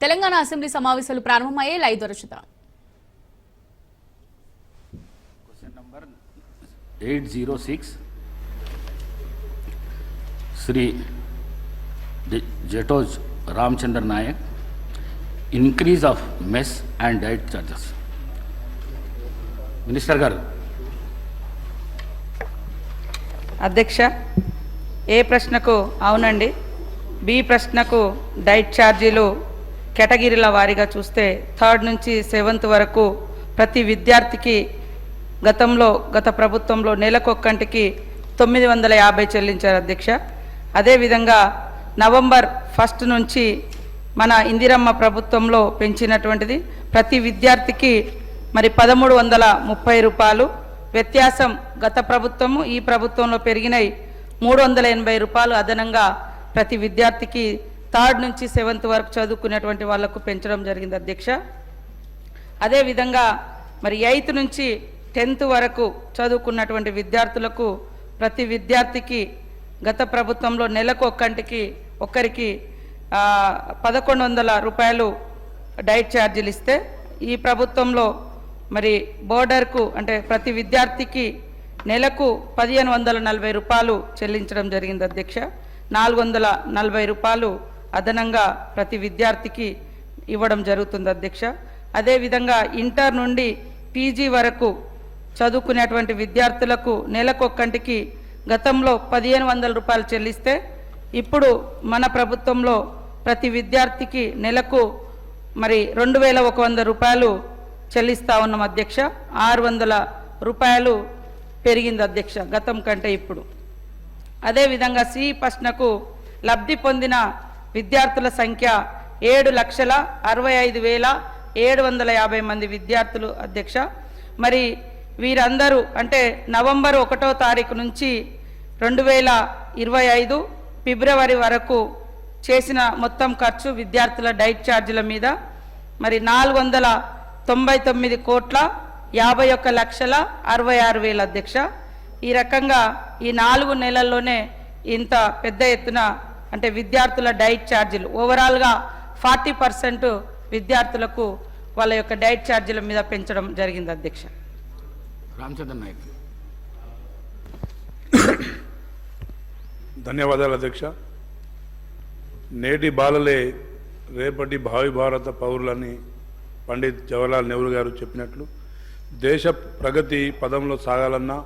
Telangana assembly సమావేశాలు ప్రారంభమయ్యే live దొరచుదాం. Question number 806 Shri Jatoj Ramachandra Nayak, increase of mess and diet charges. Minister గారు. అధ్యక్ష, ఏ ప్రశ్నకు అవునండి, బి ప్రశ్నకు డైట్ ఛార్జీలు కేటగిరీల వారీగా చూస్తే 3rd నుంచి 7th వరకు ప్రతి విద్యార్థికి గత ప్రభుత్వంలో నెలకొక్కంటికి 950 చెల్లించారు అధ్యక్ష. అదేవిధంగా నవంబర్ 1 నుంచి మన ఇందిరమ్మ ప్రభుత్వంలో పెంచినటువంటిది ప్రతి విద్యార్థికి మరి 1330 రూపాయలు. వ్యత్యాసం గత ప్రభుత్వము ఈ ప్రభుత్వంలో పెరిగినాయి 380 రూపాయలు అదనంగా ప్రతి విద్యార్థికి 3rd నుంచి 7th వరకు చదువుకునేటువంటి వాళ్లకు పెంచడం జరిగింది అధ్యక్ష. అదేవిధంగా మరి 8th నుంచి 10th వరకు చదువుకున్నటువంటి విద్యార్థులకు ప్రతి విద్యార్థికి గత ప్రభుత్వంలో నెలకు ఒక్కరికి 1100 రూపాయలు డైట్ ఛార్జీలు ఇస్తే ఈ ప్రభుత్వంలో మరి బోర్డర్కు అంటే ప్రతి విద్యార్థికి నెలకు 1540 రూపాయలు చెల్లించడం జరిగింది అధ్యక్ష. 440 రూపాయలు అదనంగా ప్రతి విద్యార్థికి ఇవ్వడం జరుగుతుంది అధ్యక్ష. అదేవిధంగా ఇంటర్ నుండి పీజీ వరకు చదువుకునేటువంటి విద్యార్థులకు నెలకొక్కంటికి గతంలో 1500 రూపాయలు చెల్లిస్తే ఇప్పుడు మన ప్రభుత్వంలో ప్రతి విద్యార్థికి నెలకు మరి 2100 రూపాయలు చెల్లిస్తా ఉన్నాం అధ్యక్ష. 600 రూపాయలు పెరిగింది అధ్యక్ష గతం కంటే ఇప్పుడు. అదేవిధంగా సి ప్రశ్నకు లబ్ధి పొందిన విద్యార్థుల సంఖ్య 7,65,750 మంది విద్యార్థులు అధ్యక్ష. మరి వీరందరూ అంటే నవంబర్ 1వ తారీఖు నుంచి 2025 ఫిబ్రవరి వరకు చేసిన మొత్తం ఖర్చు విద్యార్థుల డైట్ ఛార్జీల మీద మరి 499,51,66,000 అధ్యక్ష. ఈ రకంగా ఈ 4 నెలల్లోనే ఇంత పెద్ద ఎత్తున అంటే విద్యార్థుల డైట్ ఛార్జీలు ఓవరాల్గా 40% విద్యార్థులకు వాళ్ళ యొక్క డైట్ ఛార్జీల మీద పెంచడం జరిగింది అధ్యక్ష. రామచంద్ర నాయక్. ధన్యవాదాలు అధ్యక్ష. నేటి బాలలే రేపటి భావి భారత పౌరులని పండిత్ జవహర్లాల్ నెహ్రూ గారు చెప్పినట్లు దేశ ప్రగతి పదంలో సాగాలన్నా